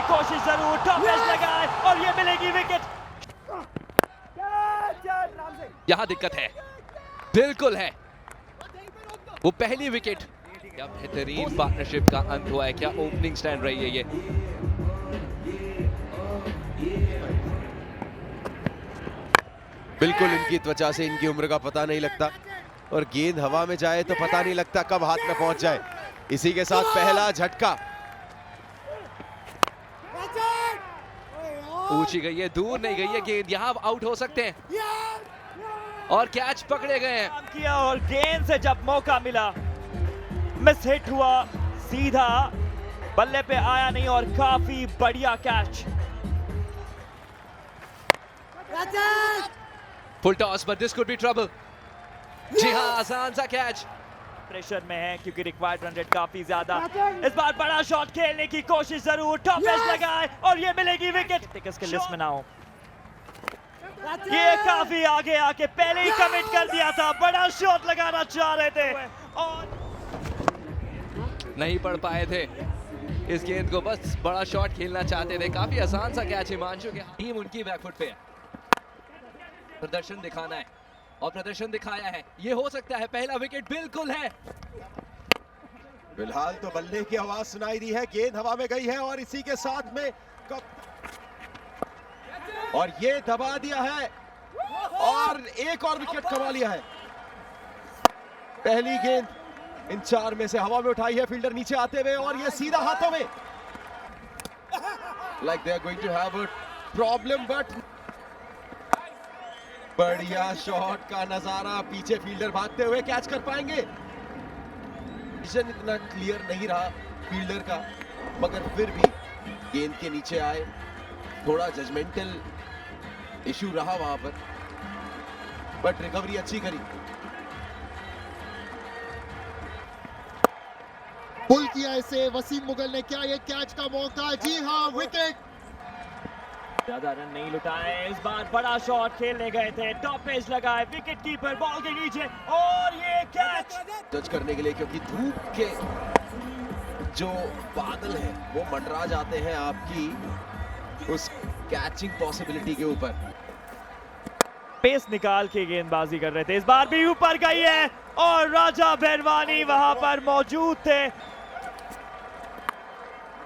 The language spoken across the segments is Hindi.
कोशिश जरूर, टॉप एज लगाए और ये मिलेगी विकेट। यहां दिक्कत है, बिल्कुल है, वो पहली विकेट। क्या बेहतरीन पार्टनरशिप का अंत हुआ है, क्या ओपनिंग स्टैंड रही है ये। बिल्कुल इनकी त्वचा से इनकी उम्र का पता नहीं लगता और गेंद हवा में जाए तो पता नहीं लगता कब हाथ में पहुंच जाए। इसी के साथ पहला झटका ऊंची गई है, दूर नहीं गई है गेंद, यहां आउट हो सकते हैं और कैच पकड़े गए हैं। काम किया और गेंद से जब मौका मिला मिस हिट हुआ, सीधा बल्ले पे आया नहीं और काफी बढ़िया catch. Full toss but this could be trouble. जी हां, आसान सा कैच। प्रेशर में है क्योंकि रिक्वायर्ड रन रेट काफी ज्यादा। इस बार बड़ा शॉट खेलने की कोशिश जरूर, टॉप एज लगाए और ये मिलेगी विकेट। इसके लिस्ट में ना हो, ये काफी आगे आके पहले ही कमिट कर दिया था, बड़ा शॉट लगाना चाह रहे थे और नहीं पढ़ पाए थे इस गेंद को, बस बड़ा शॉट खेलना चाहते थे। काफी आसान सा कैच हिमांशु के, टीम उनकी बैकफुट पे है, प्रदर्शन दिखाना है और प्रदर्शन दिखाया है। ये हो सकता है पहला विकेट, बिल्कुल है। फिलहाल तो बल्ले की आवाज सुनाई दी है, गेंद हवा में गई है और इसी के साथ में और ये दबा दिया है और एक और विकेट कमा लिया है। पहली गेंद इन चार में से हवा में उठाई है फील्डर नीचे आते हुए और ये सीधा हाथों में। Like they are going to have a problem, but बढ़िया शॉट का नजारा, पीछे फील्डर भागते हुए कैच कर पाएंगे। विजन इतना क्लियर नहीं रहा फील्डर का, मगर फिर भी गेंद के नीचे आए, थोड़ा जजमेंटल इशू रहा वहां पर, बट रिकवरी अच्छी करी। पुल किया इसे वसीम मुगल ने, क्या ये कैच का मौका? जी हाँ, विकेट। ज्यादा रन नहीं लुटाए, इस बार बड़ा शॉट खेलने गए थे, टॉप एज लगाए, विकेट कीपर बॉल के नीचे और ये कैच। जज करने के लिए, क्योंकि धूप के जो बादल हैं वो मंडरा जाते हैं आपकी उस कैचिंग पॉसिबिलिटी के ऊपर। पेस निकाल के गेंदबाजी कर रहे थे, इस बार भी ऊपर गई है और राजा भैरवानी वहां पर मौजूद थे।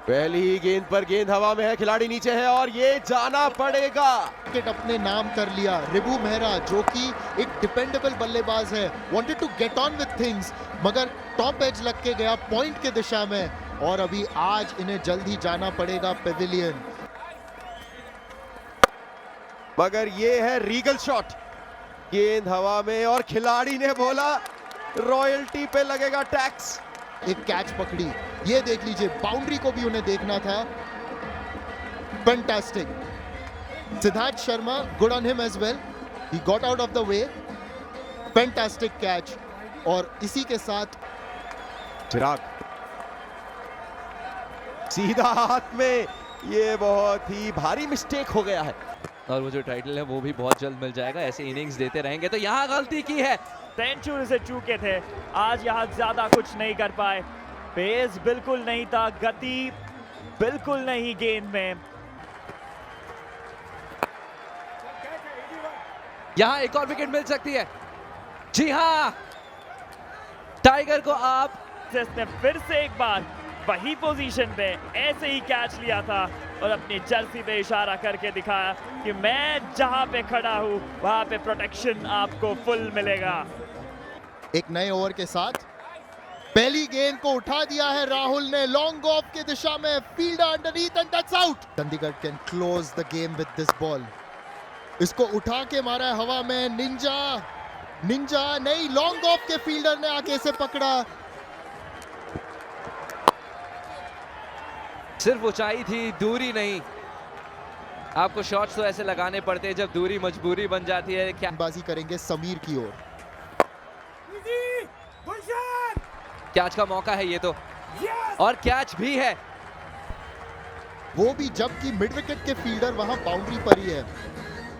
पहली ही गेंद पर गेंद हवा में है, खिलाड़ी नीचे है और ये जाना पड़ेगा। विकेट अपने नाम कर लिया रिबू मेहरा, जो कि एक डिपेंडेबल बल्लेबाज है, wanted to get on with things, मगर टॉप एज लग के गया पॉइंट के दिशा में और अभी आज इन्हें जल्द ही जाना पड़ेगा पेविलियन। मगर ये है रीगल शॉट, गेंद हवा में और खिलाड़ी ने बोला रॉयल्टी पे लगेगा टैक्स। एक कैच पकड़ी, ये देख लीजिए, बाउंड्री को भी उन्हें देखना था। Fantastic. Siddharth Sharma, good on him as well, he got out of the way. Fantastic catch और इसी के साथ चिराग सीधा हाथ में, ये बहुत ही भारी मिस्टेक हो गया है और वो जो टाइटल है वो भी बहुत जल्द मिल जाएगा। ऐसे इनिंग्स देते रहेंगे तो यहाँ गलती की है, सेंचुरी से चूके थे, आज यहाँ ज्यादा कुछ नहीं कर पाए। पेस बिल्कुल नहीं था, गति बिल्कुल नहीं गेंद में। यहाँ एक और विकेट मिल सकती है। जी हाँ, टाइगर को आप जिसने फिर से एक बार वही पोजीशन पे ऐसे ही कैच लिया था और अपनी जर्सी पे इशारा करके दिखाया कि मैं जहां पे खड़ा हूं वहां पे प्रोटेक्शन आपको फुल मिलेगा। एक नए ओवर के साथ पहली गेंद को उठा दिया है राहुल ने, लॉन्ग ऑफ की दिशा में, fielder underneath and that's out. Chandigarh can close the game with this ball. इसको उठा के मारा है हवा में, निंजा नहीं, लॉन्ग ऑफ के फील्डर ने आके इसे पकड़ा। सिर्फ ऊंचाई थी, दूरी नहीं। आपको शॉट्स तो ऐसे लगाने पड़ते हैं जब दूरी मजबूरी बन जाती है। क्या बाजी करेंगे समीर की ओर। कैच का मौका है ये तो, और कैच भी है, वो भी जबकि मिड विकेट के फील्डर वहां बाउंड्री पर ही है।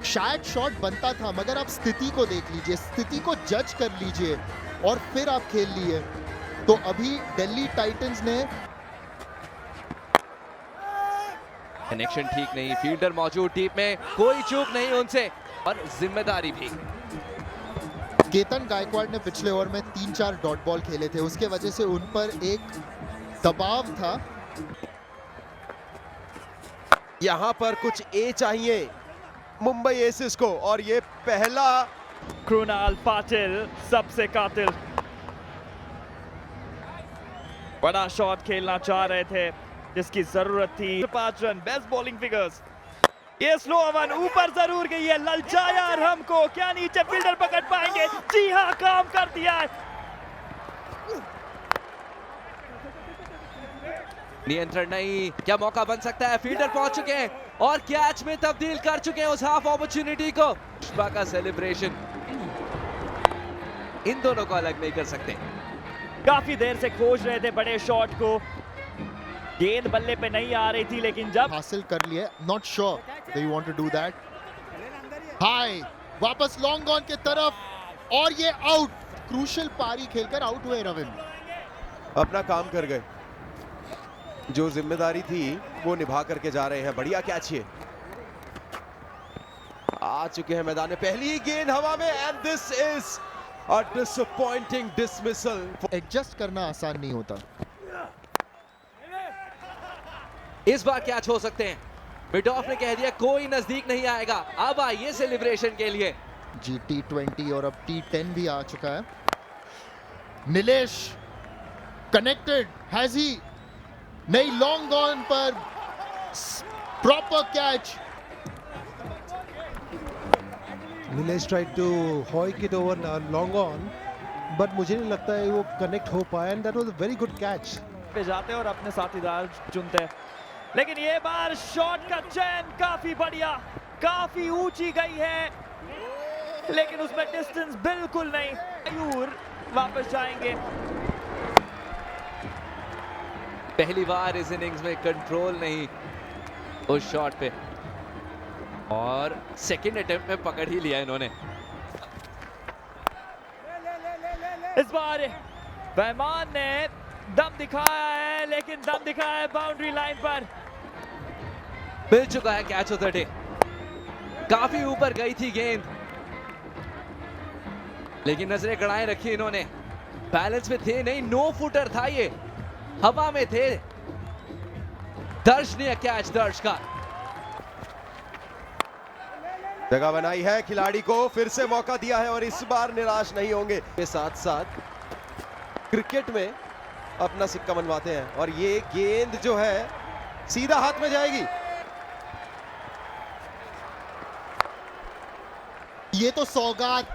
शायद शॉट बनता था, मगर आप स्थिति को देख लीजिए, स्थिति को जज कर लीजिए और फिर आप खेल लिए। तो अभी दिल्ली टाइटंस ने कनेक्शन ठीक नहीं, फील्डर मौजूद टीम में, कोई चूक नहीं उनसे और जिम्मेदारी भी। केतन गायकवाड़ ने पिछले ओवर में 3-4 डॉट बॉल खेले थे, उसके वजह से उन पर एक दबाव था। यहां पर कुछ ए चाहिए मुंबई एसिस को, और ये पहला कृणाल पाटिल सबसे कातिल, बड़ा शॉट खेलना चाह रहे थे जिसकी जरूरत थी। 5 रन, बेस्ट बॉलिंग फिगर्स। ये स्लो ओवर ऊपर जरूर गई है, ललचाया अरहम को, क्या नीचे फील्डर पकड़ पाएंगे? जी हाँ, काम कर दिया है। नियंत्रण नहीं, क्या मौका बन सकता है? फील्डर पहुंच चुके हैं और कैच में तब्दील कर चुके हैं उस हाफ अपॉर्चुनिटी को। पुष्पा का सेलिब्रेशन, इन दोनों को अलग नहीं कर सकते। काफी देर से खोज रहे थे बड़े शॉट को, गेंद बल्ले पे नहीं आ रही थी, लेकिन जब हासिल कर लिए, not sure they want to do that. High, वापस लॉन्ग ऑन के तरफ, और ये आउट। क्रूशियल पारी खेलकर आउट हुए रविंद्र। अपना काम कर गए, जो जिम्मेदारी थी वो निभा करके जा रहे हैं। बढ़िया कैच ये, आ चुके हैं मैदान में। पहली गेंद हवा में, and this is a disappointing dismissal. Adjust करना आसान नहीं होता। इस बार कैच हो सकते हैं। मिडॉफ ने कह दिया कोई नजदीक नहीं आएगा। अब आइए सेलिब्रेशन के लिए। जी T20 और अब T10 भी आ चुका है। Nilesh connected, has he? नहीं, लॉन्ग ऑन पर proper catch. Nilesh tried to hoik it over long on, but मुझे नहीं लगता है वो कनेक्ट हो पाया, and that was a very good catch. पे जाते और अपने साथीदार चुनते, लेकिन ये बार शॉट का चयन काफी बढ़िया, काफी ऊंची गई है, लेकिन उसमें डिस्टेंस बिल्कुल नहीं। मयूर वापस जाएंगे। पहली बार इस इनिंग्स में कंट्रोल नहीं उस शॉट पे, और सेकंड अटेम्प्ट में पकड़ ही लिया इन्होंने। इस बार रहमान ने दम दिखाया है, लेकिन दम दिखाया है बाउंड्री लाइन पर। मिल चुका है कैच ऑफ द डे। काफी ऊपर गई थी गेंद, लेकिन नजरें गड़ाए रखी इन्होंने। बैलेंस में थे नहीं, नो फुटर था ये, हवा में थे। दर्शनीय कैच दर्श का। जगह बनाई है खिलाड़ी को, फिर से मौका दिया है और इस बार निराश नहीं होंगे। के साथ साथ क्रिकेट में अपना सिक्का मनवाते हैं, और ये गेंद जो है सीधा हाथ में जाएगी। ये तो सौगात,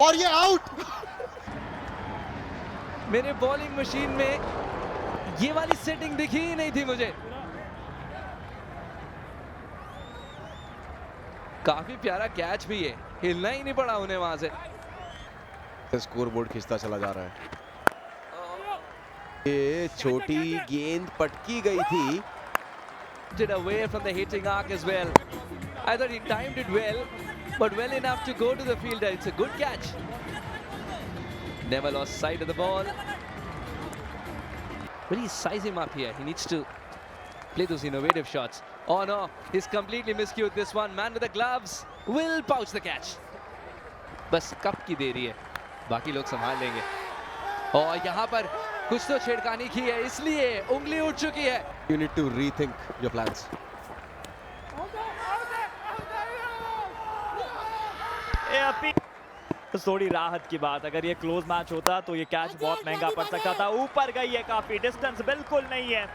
और ये आउट। मेरे बॉलिंग मशीन में ये वाली सेटिंग दिखी ही नहीं थी मुझे। काफी प्यारा कैच भी है, हिलना ही नहीं पड़ा उन्हें वहां से। स्कोर बोर्ड खिंचता चला जा रहा है। ये छोटी गेंद पटकी गई थी। Did away from the hitting arc as well. I thought he timed it well, but well enough to go to the fielder. It's a good catch. Never lost sight of the ball. Really size him up here. He needs to play those innovative shots. Oh no, he's completely miscued this one. Man with the gloves will pouch the catch. बस कप की देरी है, बाकी लोग संभाल लेंगे। और यहाँ पर कुछ तो छेड़खानी की है, इसलिए उंगली उठ चुकी है। You need to rethink your plans. तो थोड़ी राहत की बात, अगर ये क्लोज मैच होता तो ये कैच बहुत महंगा पड़ सकता था। ऊपर गई है काफी, डिस्टेंस बिल्कुल नहीं है,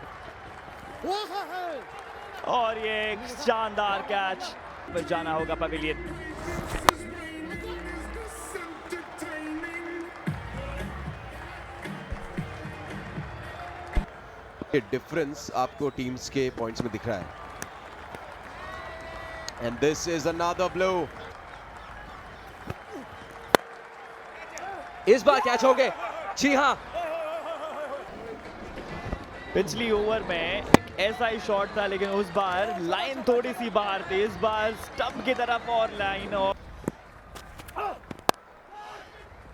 और ये एक शानदार कैच। बस जाना होगा पवेलियन। ये डिफरेंस आपको टीम्स के पॉइंट्स में दिख रहा है। And this is another blow. इस बार कैच हो गए। जी हाँ, पिछली ओवर में एक ऐसा ही शॉट था, लेकिन उस बार लाइन थोड़ी सी बाहर थी। इस बार स्टंप की तरफ और लाइन, और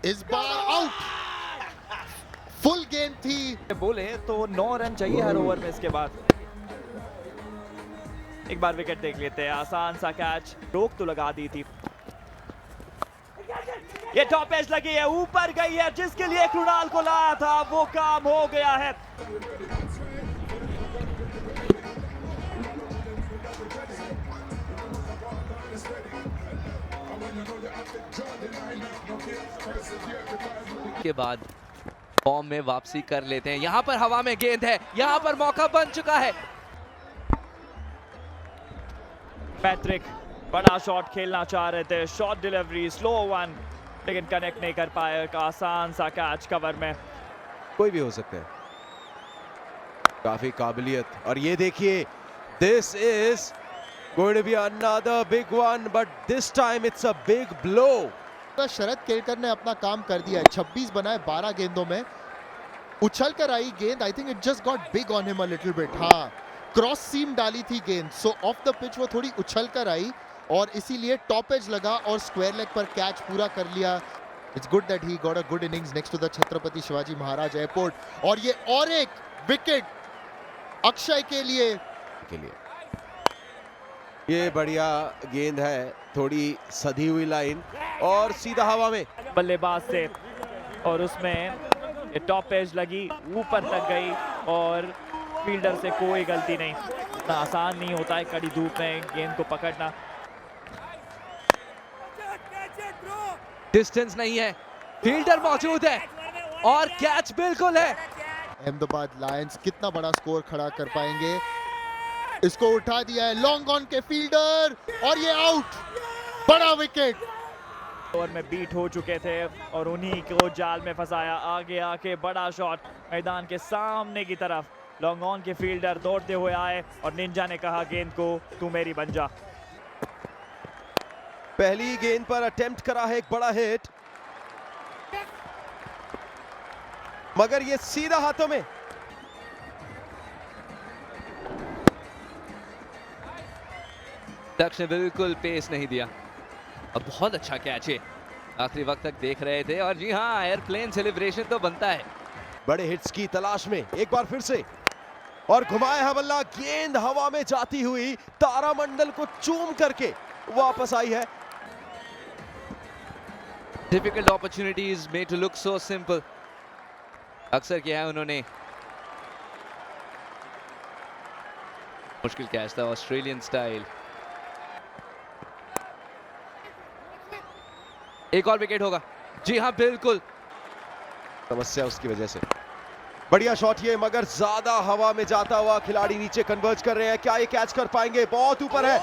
इस बार आउट। फुल गेंद थी। बोले तो 9 रन चाहिए हर ओवर में इसके बाद। एक बार विकेट देख लेते हैं, आसान सा कैच, रोक तो लगा दी थी। ये टॉप एज लगी है, ऊपर गई है, जिसके लिए कृणाल को लाया था वो काम हो गया है। के बाद फॉर्म में वापसी कर लेते हैं। यहां पर हवा में गेंद है, यहां पर मौका बन चुका है। पैट्रिक बड़ा शॉट खेलना चाह रहे थे, शॉट डिलीवरी स्लो वन, लेकिन कनेक्ट नहीं कर पाए। एक आसान सा कैच कवर में। कोई भी हो सकता है, काफी काबिलियत। और ये देखिए, this is going to be another big one, but this time it's a big blow. Sharad Kelkar ने अपना काम कर दिया है, 26 बनाए 12 गेंदों में। उछल कर आई गेंद, I think it just got big on him a little bit. हाँ, क्रॉस सीम डाली थी गेंद, सो ऑफ द पिच वो थोड़ी उछल कर आई और इसीलिए टॉप एज लगा और स्क्वायर लेग पर कैच पूरा कर लिया। It's good that he got a good innings next to the Chhatrapati Shivaji Maharaj airport. और ये और एक विकेट अक्षय के लिए। ये बढ़िया गेंद है, थोड़ी सधी हुई लाइन और सीधा हवा में बल्लेबाज से, और उसमें ये टॉप एज लगी, ऊपर तक गई और फील्डर से कोई गलती नहीं। इतना आसान नहीं होता है कड़ी धूप में गेंद को पकड़ना। डिस्टेंस नहीं है, फील्डर मौजूद है और कैच बिल्कुल है। अहमदाबाद लायंस कितना बड़ा स्कोर खड़ा कर पाएंगे। इसको उठा दिया है लॉन्ग ऑन के फील्डर और ये आउट, बड़ा विकेट। ओवर में बीट हो चुके थे और उन्हीं को जाल में फंसाया। आगे आके बड़ा शॉट मैदान के सामने की तरफ, लॉन्ग ऑन के फील्डर दौड़ते हुए आए और निंजा ने कहा गेंद को तू मेरी बन जा। पहली गेंद पर अटेम्प्ट करा है एक बड़ा हिट, मगर ये सीधा हाथों में। दक्ष ने बिल्कुल पेस नहीं दिया। अब बहुत अच्छा कैच है, आखिरी वक्त तक देख रहे थे। और जी हाँ, एयरप्लेन सेलिब्रेशन तो बनता है। बड़े हिट्स की तलाश में एक बार फिर से, और घुमाया है बल्ला, गेंद हवा में जाती हुई तारामंडल को चूम करके वापस आई है। Difficult opportunities made to look so simple. अक्सर किया है उन्होंने। मुश्किल कैच था, ऑस्ट्रेलियन स्टाइल। एक और विकेट होगा। जी हाँ, बिल्कुल। समस्या उसकी वजह से। बढ़िया शॉट ये, मगर ज्यादा हवा में जाता हुआ खिलाड़ी नीचे कन्वर्ज कर रहे हैं। क्या ये कैच कर पाएंगे? बहुत ऊपर है।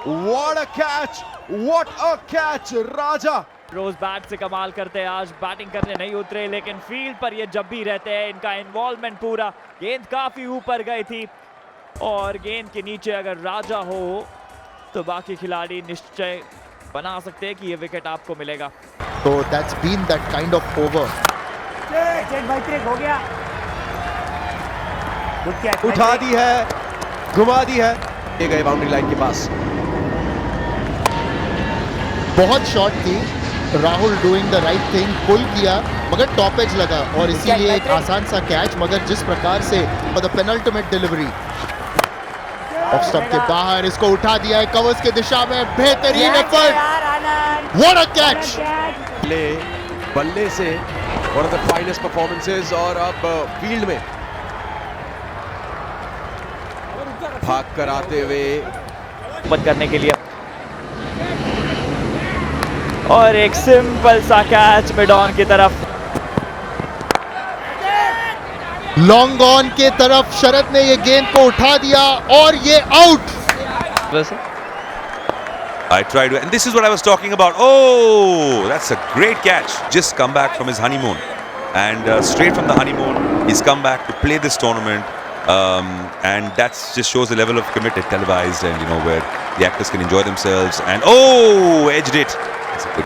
What a catch, what a catch. Raja रोज बैट से कमाल करते हैं, आज बैटिंग करने नहीं उतरे, लेकिन फील्ड पर ये जब भी रहते हैं इनका इन्वॉल्वमेंट पूरा। गेंद काफी ऊपर गई थी और गेंद के नीचे अगर राजा हो तो बाकी खिलाड़ी निश्चय बना सकते हैं कि ये विकेट आपको मिलेगा। तो that's been that kind of over. हो गया, उठा दी है, घुमा दी है, ये गए बाउंड्री लाइन के पास। बहुत शॉट थी, Rahul doing the right thing, pull किया मगर टॉप एज लगा और इसीलिए एक आसान सा कैच। मगर जिस प्रकार से for the penultimate delivery off stump के बाहर, इसको उठा दिया है कवर्स की दिशा में। बेहतरीन एफर्ट, व्हाट अ कैच। बल्ले से one of the finest performances. और अब फील्ड में भाग कर आते हुए बंद करने के लिए, और एक सिंपल सा कैच मिड ऑन की तरफ। लॉन्ग ऑन के तरफ शरद ने ये गेंद को उठा दिया और ये out. I tried to, and this is what I was talking about. Oh, that's a great catch. Just come back from his honeymoon, and straight from the honeymoon, he's come back to play this tournament, and that just shows the level of committed, televised, and you know where the actors can enjoy themselves. And oh, edged it.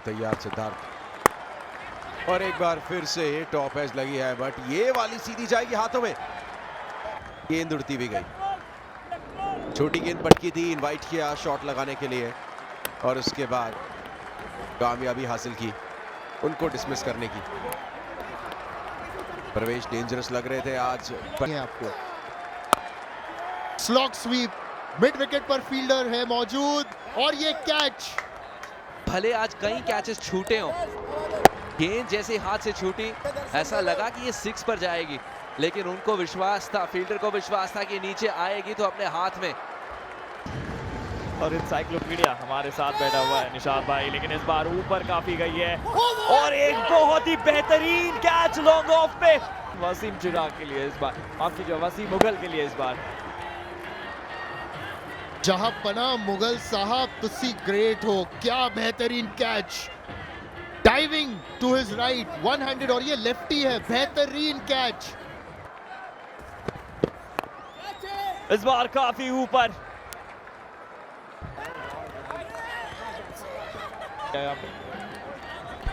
तैयार सिद्धार्थ, और एक बार फिर से टॉप एज लगी है, बट ये वाली सीधी जाएगी हाथों में। गेंद उड़ती भी गई, छोटी गेंद पटकी थी, इनवाइट किया शॉट लगाने के लिए और उसके बाद कामयाबी हासिल की उनको डिसमिस करने की। प्रवेश डेंजरस लग रहे थे आज। आपको स्लॉग स्वीप मिड विकेट पर फील्डर है मौजूद और ये कैच। भले आज कई कैचेस छूटे हों, गेंद जैसे हाथ से छूटी ऐसा लगा कि ये 6 पर जाएगी, लेकिन उनको विश्वास था, फील्डर को विश्वास था कि नीचे आएगी तो अपने हाथ में। और इंसाइक्लोपीडिया हमारे साथ बैठा हुआ है निशाद भाई, लेकिन इस बार ऊपर काफी गई है और एक बहुत ही बेहतरीन कैच लॉन्ग ऑफ पे वसीम चिराग के लिए इस बार, माफ कीजिए वसीम मुगल के लिए इस बार। जहां पना मुगल साहब तुसी ग्रेट हो, क्या बेहतरीन catch, diving to his right, one handed और ये लेफ्टी है, बेहतरीन कैच। इस बार काफी ऊपर।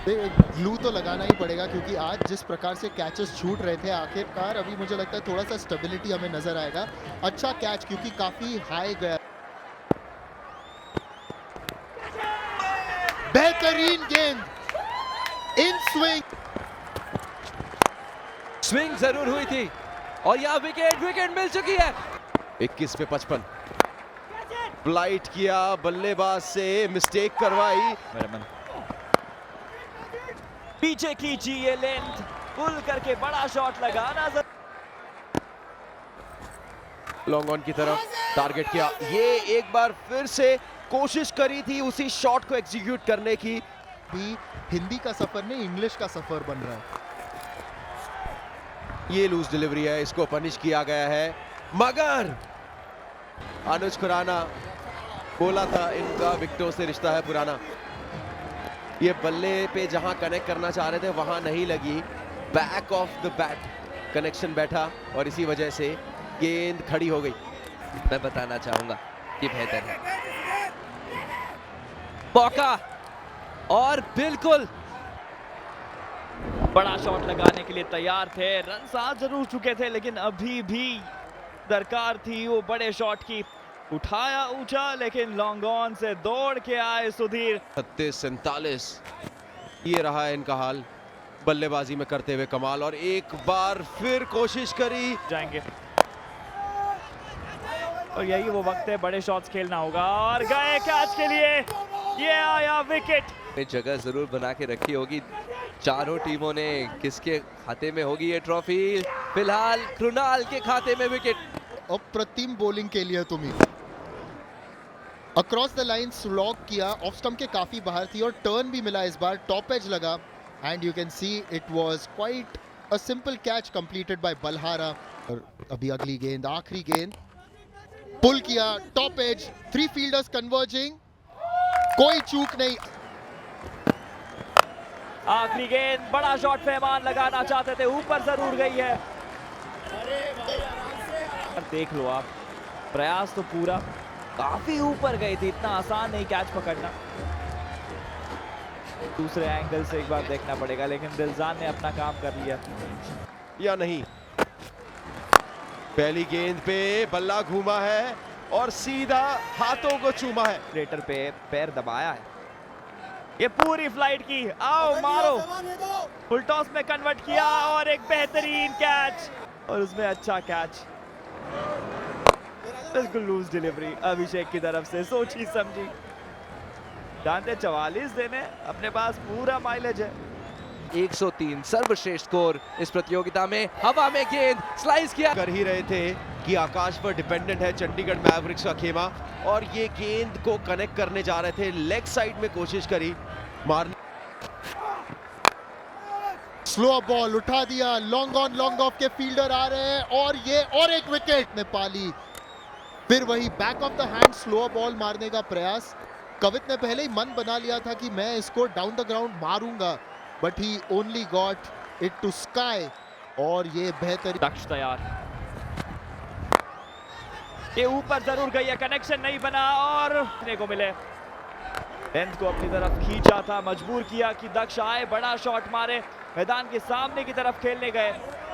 ग्लू तो लगाना ही पड़ेगा क्योंकि आज जिस प्रकार से कैचेस छूट रहे थे, आखिरकार अभी मुझे लगता है थोड़ा सा स्टेबिलिटी हमें नजर आएगा। अच्छा कैच क्योंकि काफी हाई गया। बेहतरीन गेंद, इन स्विंग, स्विंग जरूर हुई थी और यह विकेट मिल चुकी है। 21 पे 55, फ्लाइट किया, बल्लेबाज से मिस्टेक करवाई। पीछे खींची ये लेंथ, पुल करके बड़ा शॉट लगाना। लॉन्ग ऑन की तरफ टारगेट किया, ये एक बार फिर से कोशिश करी थी उसी शॉट को एग्जीक्यूट करने की। भी हिंदी का सफर नहीं, इंग्लिश का सफर बन रहा है। ये लूज डिलीवरी है, इसको पनिश किया गया है, मगर अनुज खुराना बोला था इनका विकेटों से रिश्ता है पुराना। ये बल्ले पे जहां कनेक्ट करना चाह रहे थे वहां नहीं लगी, back of the bat connection बैठा और इसी वजह से गेंद खड़ी हो गई। मैं बताना चाहूंगा कि बेहतर है मौका और बिल्कुल बड़ा शॉट लगाने के लिए तैयार थे, रन आ जरूर चुके थे, लेकिन अभी भी दरकार थी वो बड़े शॉट की। उठाया ऊंचा, लेकिन लॉन्ग ऑन से दौड़ के आए सुधीर। 37-47 ये रहा है इनका हाल, बल्लेबाजी में करते हुए कमाल, और एक बार फिर कोशिश करी जाएंगे और यही वो वक्त है, बड़े शॉट्स खेलना होगा और गए कैच के लिए, ये आया विकेट। जगह जरूर बना के रखी होगी चारों टीमों ने, किसके खाते में होगी ये ट्रॉफी? फिलहाल कृणाल के खाते में विकेट। अप्रतिम बॉलिंग के लिए तुम्ही अक्रॉस द लाइन स्लॉग किया, ऑफ स्टंप के काफी बाहर थी और टर्न भी मिला, इस बार टॉप एज लगा and you can see it was quite a simple catch completed by Balhara. और अभी अगली गेंद, आखिरी गेंद, पुल किया, टॉप एज, 3 फील्डर्स कन्वर्जिंग, कोई चूक नहीं। आखिरी गेंद, बड़ा शॉट फहमान लगाना चाहते थे, ऊपर जरूर गई है। देख लो आप, प्रयास तो पूरा, काफी ऊपर गई थी, इतना आसान नहीं कैच पकड़ना। दूसरे एंगल से एक बार देखना पड़ेगा, लेकिन दिलजान ने अपना काम कर लिया या नहीं। पहली गेंद पे बल्ला घूमा है और सीधा हाथों को चूमा है, रेटर पे पैर दबाया है। ये पूरी फ्लाइट की, आओ मारो, फुल टॉस में कन्वर्ट किया और एक बेहतरीन कैच, और उसमें अच्छा कैच, बिल्कुल लूज डिलीवरी अभिषेक की तरफ से, सोची समझी। जानते 44 देने, अपने पास पूरा माइलेज है। 103 सर्वश्रेष्ठ स्कोर इस प्रतियोगिता में। हवा में गेंद स्लाइस किया, कर ही रहे थे कि आकाश पर डिपेंडेंट है चंडीगढ़ मैवरिक्स का खेमा, और ये गेंद को कनेक्ट करने जा रहे थे, लेग साइड में कोशिश करी मारने, स्लो बॉल उठा दिया, लॉन्ग ऑन लॉन्ग ऑफ के फील्डर आ रहे हैं और ये और एक विकेट ने पाली। फिर वही back of the hand slow ball मारने का प्रयास। कवित ने पहले ही मन बना लिया था कि मैं इसको डाउन द ग्राउंड मारूंगा, but he only got it to sky, और ये बेहतर। दक्ष तैयार, ये ऊपर जरूर गई है, कनेक्शन नहीं बना और देखने को मिले। लेंथ को अपनी तरफ खींचा था, मजबूर किया कि दक्ष आए, बड़ा शॉट मारे, मैदान के सामने की तरफ खेलने गए,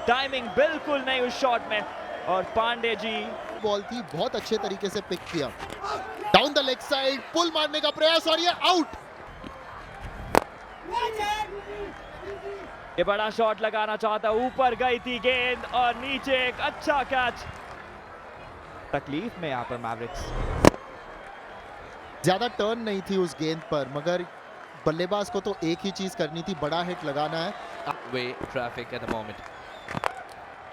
टाइमिंग बिल्कुल नहीं उस शॉट में, और पांडे जी बॉल थी, बहुत अच्छे तरीके से पिक किया, डाउन द लेग साइड, पुल मारने का प्रयास और ये आउट। ये बड़ा शॉट लगाना चाहता, ऊपर गई थी गेंद और नीचे एक अच्छा कैच। तकलीफ में यहाँ पर मैवरिक्स। ज्यादा टर्न नहीं थी उस गेंद पर, मगर बल्लेबाज को तो एक ही चीज करनी थी, बड़ा हिट लगाना है। Way traffic at the moment.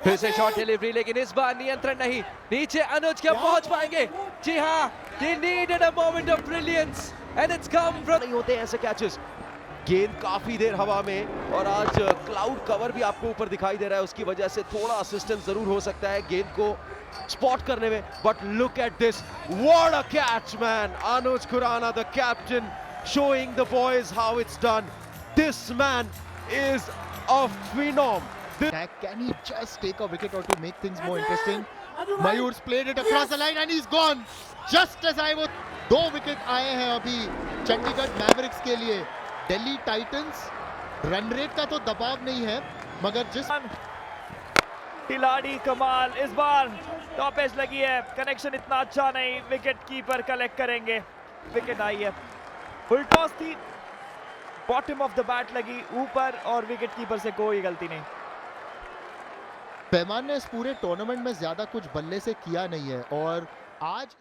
फिर से शॉट डिलीवरी, लेकिन इस बार नियंत्रण नहीं। नीचे अनुज क्या पहुंच पाएंगे? जी हाँ, they needed a moment of brilliance and it's come from। नहीं होते ऐसे कैचेस। गेंद काफी देर हवा में और आज क्लाउड कवर भी आपको ऊपर दिखाई दे रहा है, उसकी वजह से थोड़ा असिस्टेंस जरूर हो सकता है गेंद को स्पॉट करने में। But look at this, what a catch man! Anuj Khurana the captain showing the boys how it's done. This man is a phenom. Can he just take a wicket or to make things more interesting? Mayur's played it across the line and he's gone. Just as I was, 2 wicket आए हैं अभी चंडीगढ़ मैवरिक्स के लिए। दिल्ली टाइटंस रन रेट का तो दबाव नहीं है, मगर जिस खिलाड़ी कमाल, इस बार टॉप एज लगी है, कनेक्शन इतना अच्छा नहीं, विकेट कीपर कलेक्ट करेंगे। विकेट आई है, फुल टॉस थी, बॉटम ऑफ द बैट लगी ऊपर और विकेट कीपर से कोई गलती नहीं। पैमान ने इस पूरे टूर्नामेंट में ज्यादा कुछ बल्ले से किया नहीं है और आज